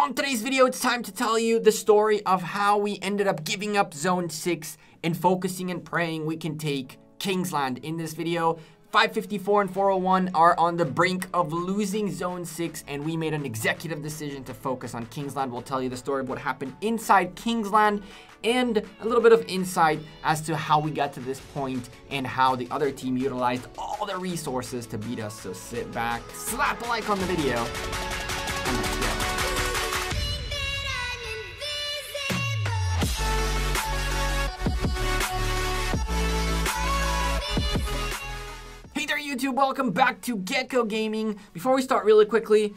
On today's video, it's time to tell you the story of how we ended up giving up Zone 6 and focusing and praying we can take Kingsland. In this video, 554 and 401 are on the brink of losing Zone 6, and we made an executive decision to focus on Kingsland. We'll tell you the story of what happened inside Kingsland and a little bit of insight as to how we got to this point and how the other team utilized all their resources to beat us. So sit back, slap a like on the video, and let's go. Hey there YouTube, welcome back to Gekko Gaming. Before we start really quickly,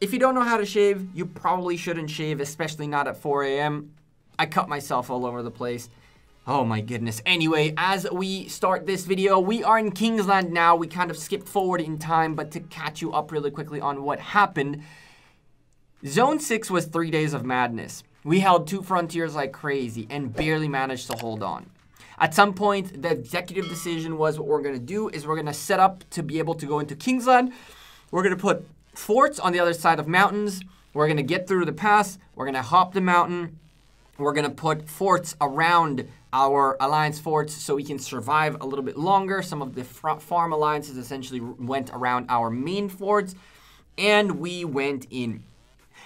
if you don't know how to shave, you probably shouldn't shave, especially not at 4 a.m. I cut myself all over the place. Oh my goodness. Anyway, as we start this video, we are in Kingsland now. We kind of skipped forward in time, but to catch you up really quickly on what happened, Zone 6 was 3 days of madness. We held 2 frontiers like crazy and barely managed to hold on. At some point, the executive decision was what we're going to do is we're going to set up to be able to go into Kingsland. We're going to put forts on the other side of mountains. We're going to get through the pass. We're going to hop the mountain. We're going to put forts around our alliance forts so we can survive a little bit longer. Some of the farm alliances essentially went around our main forts, and we went in.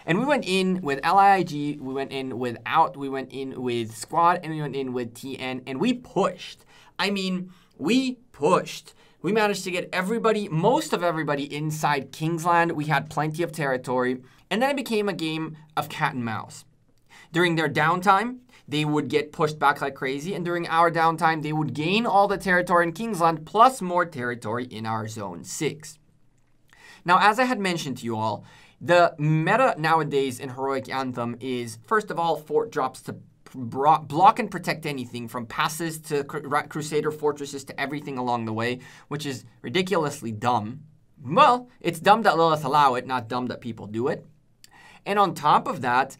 And we went in with LIIG, we went in with Out, we went in with Squad, and we went in with TN, and we pushed. I mean, we pushed. We managed to get everybody, most of everybody inside Kingsland. We had plenty of territory, and then it became a game of cat and mouse. During their downtime, they would get pushed back like crazy, and during our downtime, they would gain all the territory in Kingsland, plus more territory in our Zone 6. Now, as I had mentioned to you all, the meta nowadays in Heroic Anthem is, first of all, fort drops to block and protect anything from passes to Crusader fortresses to everything along the way, which is ridiculously dumb. Well, it's dumb that Lilith allow it, not dumb that people do it. And on top of that,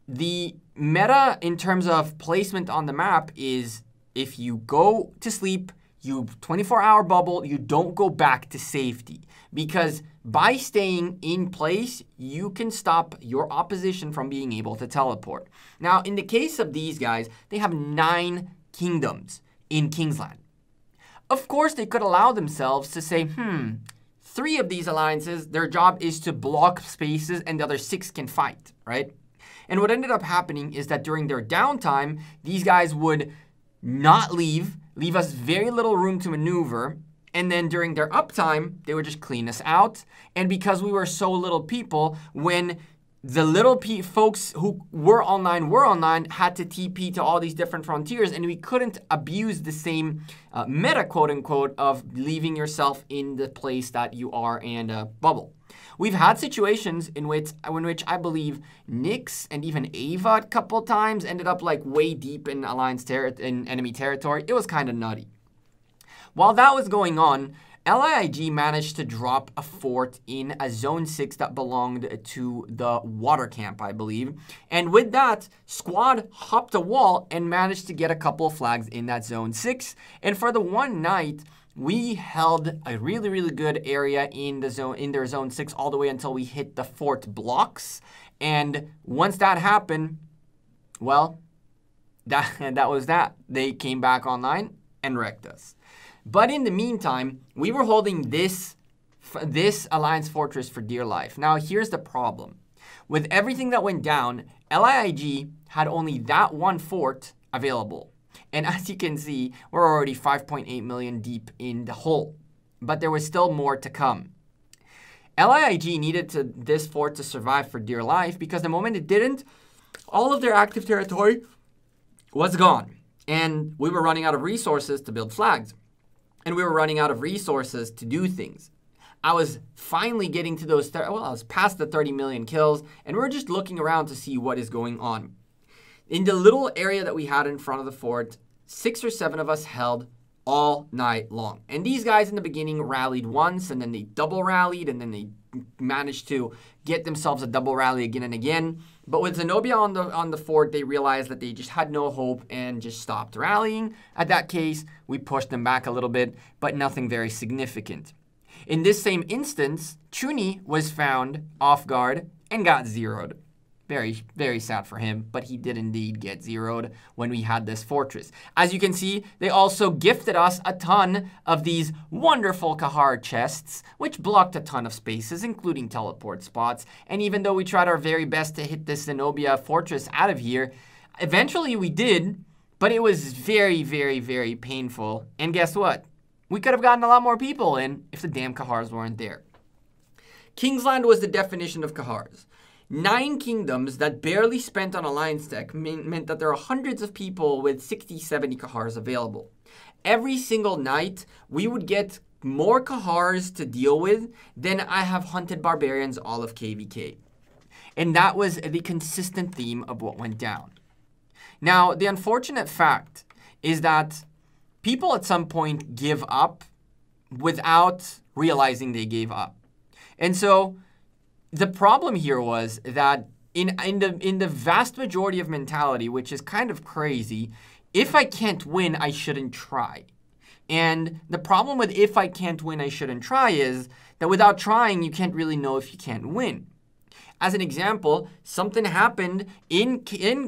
the meta in terms of placement on the map is if you go to sleep, you 24-hour bubble, you don't go back to safety. Because by staying in place, you can stop your opposition from being able to teleport. Now, in the case of these guys, they have 9 kingdoms in Kingsland. Of course, they could allow themselves to say, 3 of these alliances, their job is to block spaces and the other 6 can fight, right? And what ended up happening is that during their downtime, these guys would not leave us very little room to maneuver. And then during their uptime, they would just clean us out. And because we were so little people, when the little folks who were online, had to TP to all these different frontiers, and we couldn't abuse the same meta, quote unquote, of leaving yourself in the place that you are and bubble. We've had situations in which I believe Nyx and even Ava a couple times ended up like way deep in alliance in enemy territory. It was kind of nutty. While that was going on, LIIG managed to drop a fort in a Zone 6 that belonged to the water camp, I believe. And with that, Squad hopped a wall and managed to get a couple of flags in that Zone 6. And for the one night, we held a really, really good area in their Zone 6 all the way until we hit the fort blocks. And once that happened, well, that was that. They came back online and wrecked us. But in the meantime, we were holding this alliance fortress for dear life. Now, here's the problem. With everything that went down, LIIG had only that one fort available. And as you can see, we're already 5.8 million deep in the hole. But there was still more to come. LIIG needed this fort to survive for dear life because the moment it didn't, all of their active territory was gone. And we were running out of resources to build flags. And we were running out of resources to do things. I was finally getting to those, I was past the 30 million kills, and we're just looking around to see what is going on. In the little area that we had in front of the fort, 6 or 7 of us held all night long. And these guys in the beginning rallied once, and then they double rallied, and then they managed to get themselves a double rally again and again. But with Zenobia on the fort, they realized that they just had no hope and just stopped rallying. At that case, we pushed them back a little bit, but nothing very significant. In this same instance, Chuni was found off guard and got zeroed. Very, very sad for him, but he did indeed get zeroed when we had this fortress. As you can see, they also gifted us a ton of these wonderful Kahar chests, which blocked a ton of spaces, including teleport spots. And even though we tried our very best to hit this Zenobia fortress out of here, eventually we did, but it was very, very, very painful. And guess what? We could have gotten a lot more people in if the damn Kahars weren't there. Kingsland was the definition of Kahars. 9 kingdoms that barely spent on alliance tech meant that there are hundreds of people with 60, 70 Kahars available. Every single night, we would get more Kahars to deal with than I have hunted barbarians all of KVK. And that was the consistent theme of what went down. Now, the unfortunate fact is that people at some point give up without realizing they gave up. And so the problem here was that in the vast majority of mentality, which is kind of crazy, if I can't win, I shouldn't try. And the problem with if I can't win, I shouldn't try is that without trying, you can't really know if you can't win. As an example, something happened in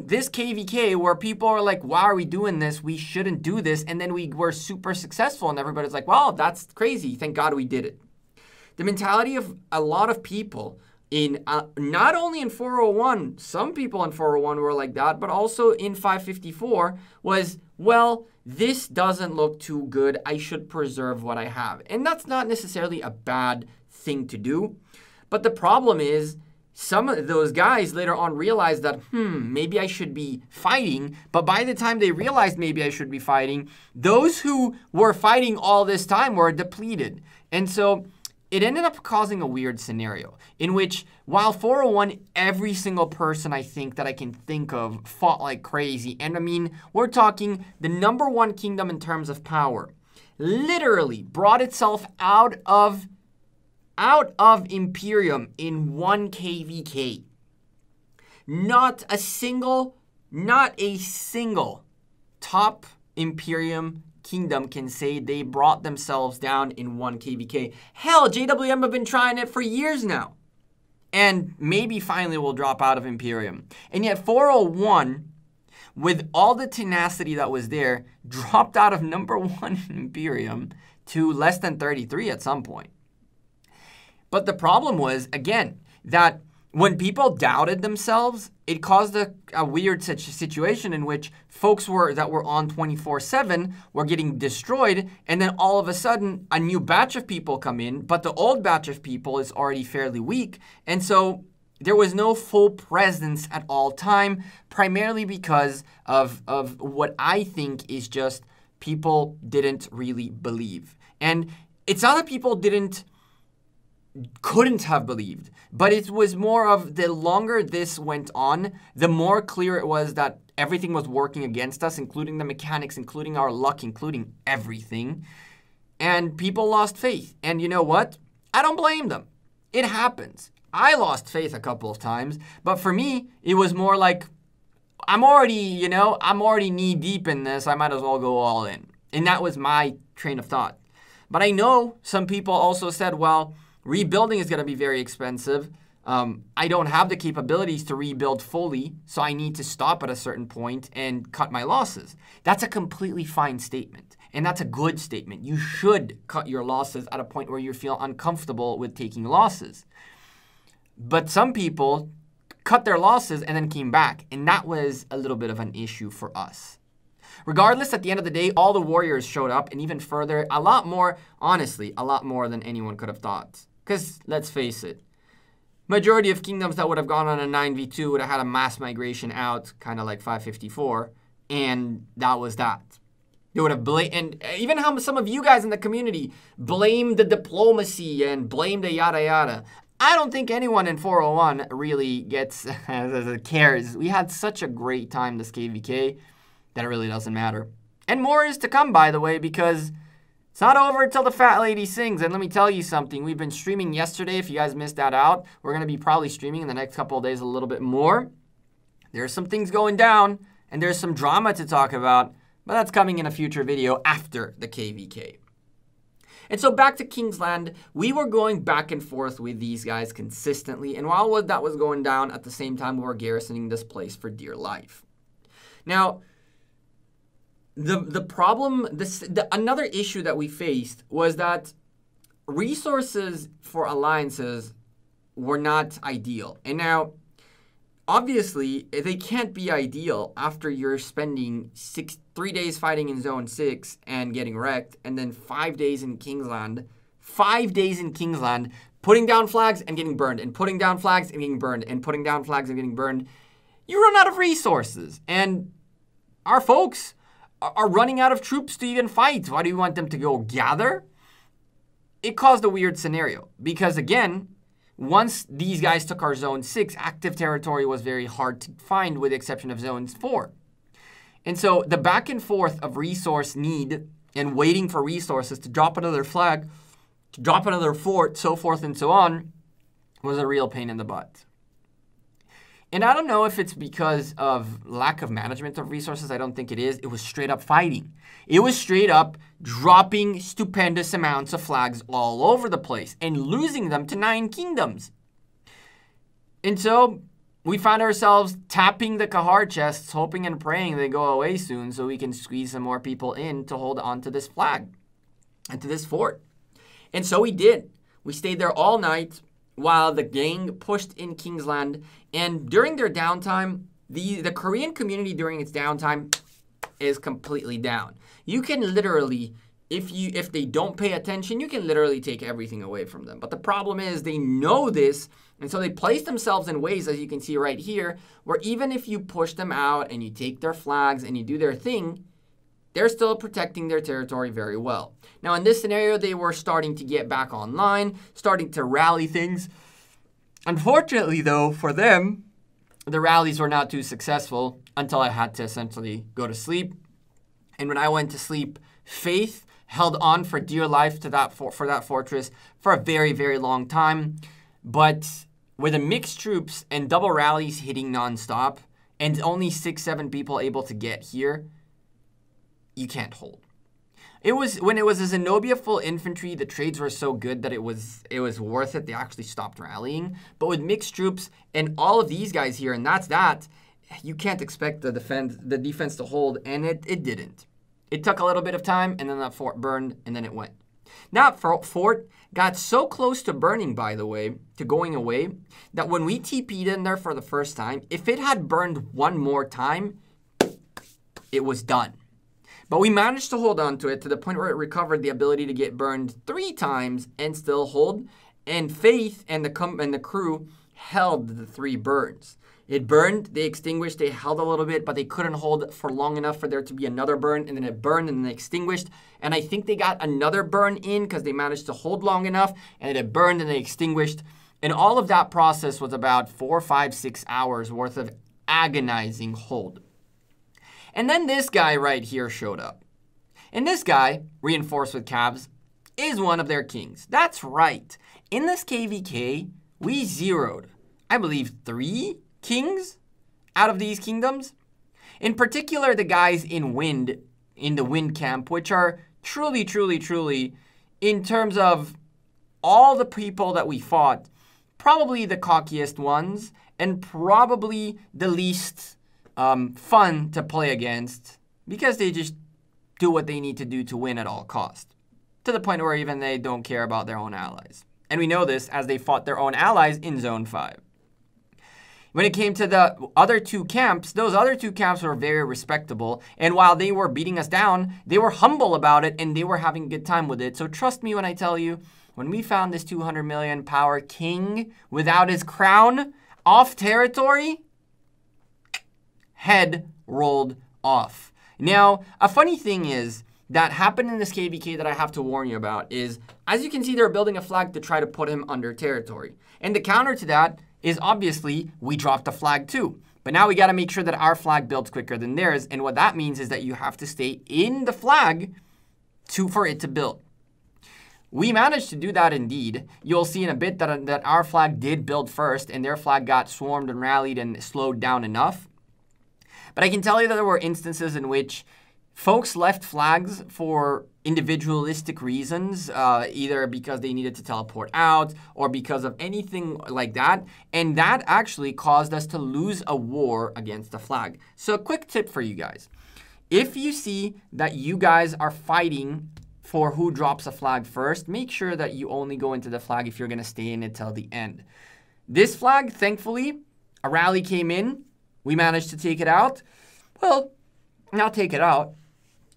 this KVK where people are like, why are we doing this? We shouldn't do this. And then we were super successful and everybody's like, wow, that's crazy. Thank God we did it. The mentality of a lot of people in not only in 401, some people in 401 were like that, but also in 554 was, well, this doesn't look too good. I should preserve what I have. And that's not necessarily a bad thing to do. But the problem is some of those guys later on realized that, maybe I should be fighting. But by the time they realized maybe I should be fighting, those who were fighting all this time were depleted. And so it ended up causing a weird scenario in which while 401, every single person I think that I can think of fought like crazy. And I mean, we're talking the #1 kingdom in terms of power literally brought itself out of Imperium in 1 KVK. Not a single top Imperium kingdom can say they brought themselves down in 1 KVK. Hell, JWM have been trying it for years now. And maybe finally will drop out of Imperium. And yet 401, with all the tenacity that was there, dropped out of #1 Imperium to less than 33 at some point. But the problem was, again, that when people doubted themselves, it caused a weird situation in which folks that were on 24/7 were getting destroyed, and then all of a sudden a new batch of people come in, but the old batch of people is already fairly weak, and so there was no full presence at all time, primarily because of what I think is just people didn't really believe. And it's not that people couldn't have believed, but it was more of the longer this went on, the more clear it was that everything was working against us, including the mechanics, including our luck, including everything. And people lost faith. And you know what? I don't blame them. It happens. I lost faith a couple of times, but for me, it was more like, I'm already knee deep in this. I might as well go all in. And that was my train of thought. But I know some people also said, well, rebuilding is going to be very expensive. I don't have the capabilities to rebuild fully, so I need to stop at a certain point and cut my losses. That's a completely fine statement, and that's a good statement. You should cut your losses at a point where you feel uncomfortable with taking losses. But some people cut their losses and then came back, and that was a little bit of an issue for us. Regardless, at the end of the day, all the warriors showed up, and even further, a lot more, honestly, a lot more than anyone could have thought. Because, let's face it, majority of kingdoms that would have gone on a 9v2 would have had a mass migration out, kind of like 554, and that was that. They would have and even how some of you guys in the community blamed the diplomacy and blamed the yada yada. I don't think anyone in 401 really cares. We had such a great time this KVK that it really doesn't matter. And more is to come, by the way, because it's not over until the fat lady sings. And let me tell you something. We've been streaming yesterday. If you guys missed that out, we're going to be probably streaming in the next couple of days a little bit more. There's some things going down, and there's some drama to talk about, but that's coming in a future video after the KVK. And so back to Kingsland, we were going back and forth with these guys consistently. And while that was going down, at the same time, we were garrisoning this place for dear life. Now, the problem, another issue that we faced was that resources for alliances were not ideal. And now, obviously, they can't be ideal after you're spending 3 days fighting in Zone 6 and getting wrecked, and then 5 days in Kingsland. 5 days in Kingsland, putting down flags and getting burned, and putting down flags and getting burned, and putting down flags and getting burned. You run out of resources, and our folks are running out of troops to even fight. Why do you want them to go gather? It caused a weird scenario, because again, once these guys took our Zone 6, active territory was very hard to find with the exception of Zone 4. And so the back and forth of resource need and waiting for resources to drop another flag, to drop another fort, so forth and so on, was a real pain in the butt. And I don't know if it's because of lack of management of resources. I don't think it is. It was straight up fighting. It was straight up dropping stupendous amounts of flags all over the place and losing them to 9 kingdoms. And so we found ourselves tapping the Kahar chests, hoping and praying they go away soon so we can squeeze some more people in to hold on to this flag and to this fort. And so we did. We stayed there all night while the gang pushed in Kingsland. And during their downtime, the Korean community during its downtime is completely down. You can literally, if they don't pay attention, you can literally take everything away from them. But the problem is they know this, and so they place themselves in ways, as you can see right here, where even if you push them out and you take their flags and you do their thing, they're still protecting their territory very well. Now, in this scenario, they were starting to get back online, starting to rally things. Unfortunately, though, for them, the rallies were not too successful until I had to essentially go to sleep. And when I went to sleep, Faith held on for dear life to that for that fortress for a very, very long time. But with the mixed troops and double rallies hitting nonstop, and only 6-7 people able to get here, you can't hold. When it was a Zenobia full infantry, the trades were so good that it was worth it. They actually stopped rallying. But with mixed troops and all of these guys here, and that's that, you can't expect the defense to hold, and it didn't. It took a little bit of time, and then that fort burned, and then it went. Now, fort got so close to burning, by the way, to going away, that when we TP'd in there for the first time, if it had burned one more time, it was done. But we managed to hold on to it to the point where it recovered the ability to get burned 3 times and still hold. And Faith and the crew held the 3 burns. It burned, they extinguished, they held a little bit, but they couldn't hold for long enough for there to be another burn, and then it burned and then extinguished. And I think they got another burn in because they managed to hold long enough, and it burned and they extinguished. And all of that process was about 4, 5, 6 hours worth of agonizing hold. And then this guy right here showed up. And this guy, reinforced with cabs, is one of their kings. That's right. In this KVK, we zeroed, I believe, 3 kings out of these kingdoms. In particular, the guys in the wind camp, which are truly, truly, truly, in terms of all the people that we fought, probably the cockiest ones and probably the least fun to play against, because they just do what they need to do to win at all costs, to the point where even they don't care about their own allies. And we know this as they fought their own allies in Zone 5. When it came to the other 2 camps, those other 2 camps were very respectable. And while they were beating us down, they were humble about it and they were having a good time with it. So trust me when I tell you, when we found this 200 million power king without his crown off territory, head rolled off. Now, a funny thing is that happened in this KVK that I have to warn you about is, as you can see, they're building a flag to try to put him under territory. And the counter to that is obviously we dropped a flag too. But now we got to make sure that our flag builds quicker than theirs. And what that means is that you have to stay in the flag for it to build. We managed to do that indeed. You'll see in a bit that our flag did build first and their flag got swarmed and rallied and slowed down enough. But I can tell you that there were instances in which Folks left flags for individualistic reasons, either because they needed to teleport out or because of anything like that. And that actually caused us to lose a war against the flag. So a quick tip for you guys. If you see that you guys are fighting for who drops a flag first, make sure that you only go into the flag if you're going to stay in it till the end. This flag, thankfully, a rally came in. We managed to take it out. Well, not take it out.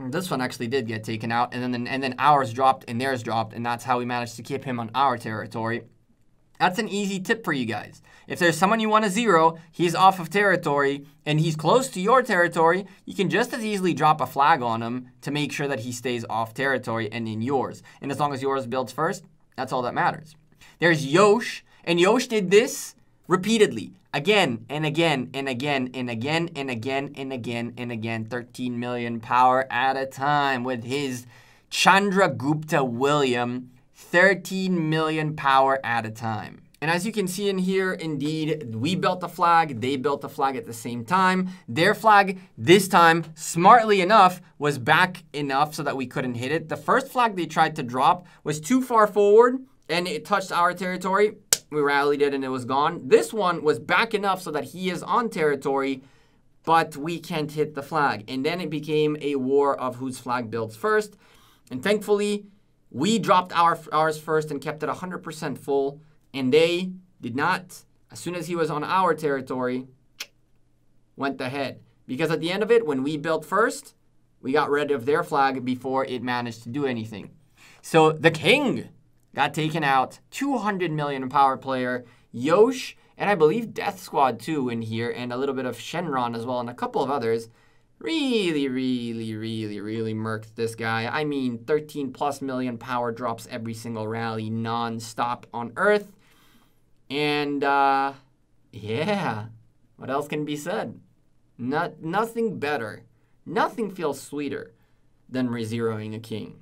This one actually did get taken out, and then ours dropped and theirs dropped, and that's how we managed to keep him on our territory. That's an easy tip for you guys. If there's someone you want to zero, he's off of territory, and he's close to your territory, you can just as easily drop a flag on him to make sure that he stays off territory and in yours. And as long as yours builds first, that's all that matters. There's Yosh, and Yosh did this repeatedly. Again and again and again and again and again and again and again. 13 million power at a time with his Chandragupta William. 13 million power at a time. And as you can see in here, indeed, we built the flag. They built the flag at the same time. Their flag, this time, smartly enough, was back enough so that we couldn't hit it. The first flag they tried to drop was too far forward, and it touched our territory. We rallied it and it was gone. This one was back enough so that he is on territory, but we can't hit the flag. And then it became a war of whose flag builds first. And thankfully, we dropped ours first and kept it 100% full. And they did not. As soon as he was on our territory, went ahead. Because at the end of it, when we built first, we got rid of their flag before it managed to do anything. So the king got taken out. 200 million power player. Yosh, and I believe Death Squad too in here, and a little bit of Shenron as well, and a couple of others. Really murked this guy. I mean, 13 plus million power drops every single rally non-stop on Earth. And, yeah, what else can be said? Nothing better. Nothing feels sweeter than re-zeroing a king.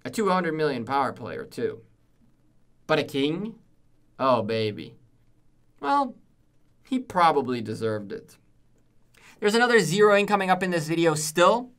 A 200 million power player, too. But a king? Oh, baby. Well, he probably deserved it. There's another zeroing coming up in this video still,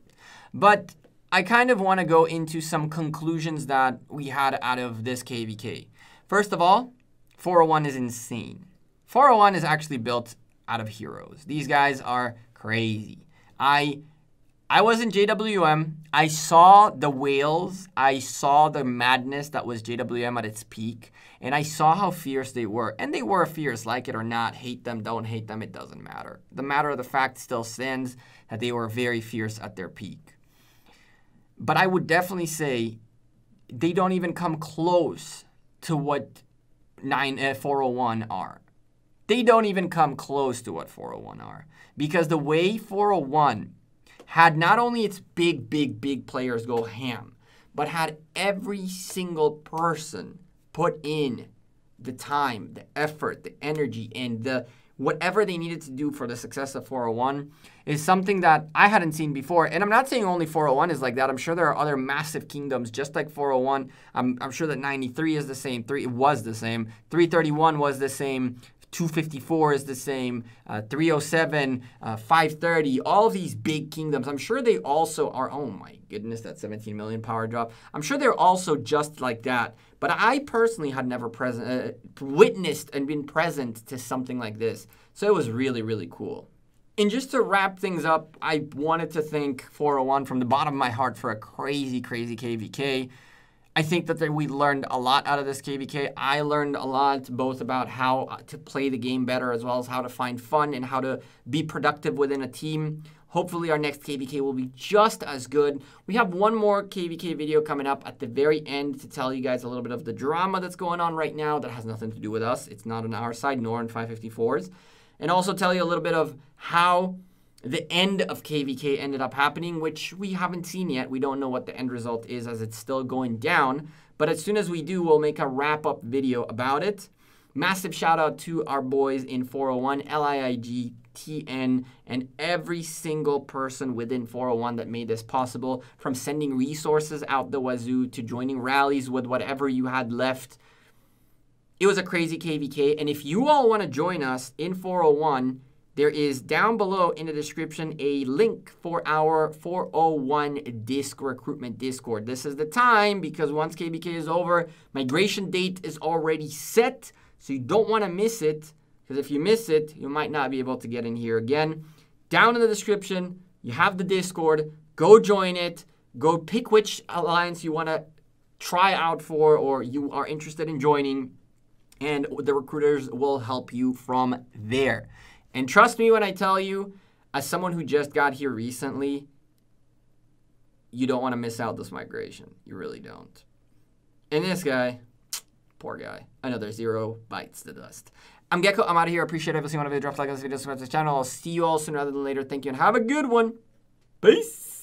but I kind of want to go into some conclusions that we had out of this KVK. First of all, 401 is insane. 401 is actually built out of heroes. These guys are crazy. I was in JWM. I saw the whales. I saw the madness that was JWM at its peak. And I saw how fierce they were. And they were fierce, like it or not. Hate them, don't hate them, it doesn't matter. The matter of the fact still stands that they were very fierce at their peak. But I would definitely say they don't even come close to what 401 are. They don't even come close to what 401 are. Because the way 401 had not only its big players go ham, but had every single person put in the time, the effort, the energy, and the whatever they needed to do for the success of 401 is something that I hadn't seen before. And I'm not saying only 401 is like that. I'm sure there are other massive kingdoms just like 401. I'm sure that 93 is the same. It was the same. 331 was the same. 254 is the same, 307, 530, all these big kingdoms. I'm sure they also are, oh my goodness, that 17 million power drop. I'm sure they're also just like that. But I personally had never witnessed and been present to something like this. So it was really cool. And just to wrap things up, I wanted to thank 401 from the bottom of my heart for a crazy KVK. I think that we learned a lot out of this KVK. I learned a lot both about how to play the game better as well as how to find fun and how to be productive within a team. Hopefully our next KVK will be just as good. We have one more KVK video coming up at the very end to tell you guys a little bit of the drama that's going on right now that has nothing to do with us. It's not on our side nor on 554's. And also tell you a little bit of how the end of KVK ended up happening, which we haven't seen yet. We don't know what the end result is as it's still going down. But as soon as we do, we'll make a wrap-up video about it. Massive shout-out to our boys in 401, LIIG, TN, and every single person within 401 that made this possible, from sending resources out the wazoo to joining rallies with whatever you had left. It was a crazy KVK, and if you all want to join us in 401, there is down below in the description a link for our 401 recruitment Discord. This is the time because once KBK is over, migration date is already set. So you don't want to miss it, because if you miss it, you might not be able to get in here again. Down in the description, you have the Discord. Go join it. Go pick which alliance you want to try out for or you are interested in joining. And the recruiters will help you from there. And trust me when I tell you, as someone who just got here recently, you don't want to miss out this migration. You really don't. And this guy, poor guy, another 0 bites the dust. I'm Gekko. I'm out of here. Appreciate it. If you want to drop a like on this video, subscribe to the channel. I'll see you all sooner rather than later. Thank you and have a good one. Peace.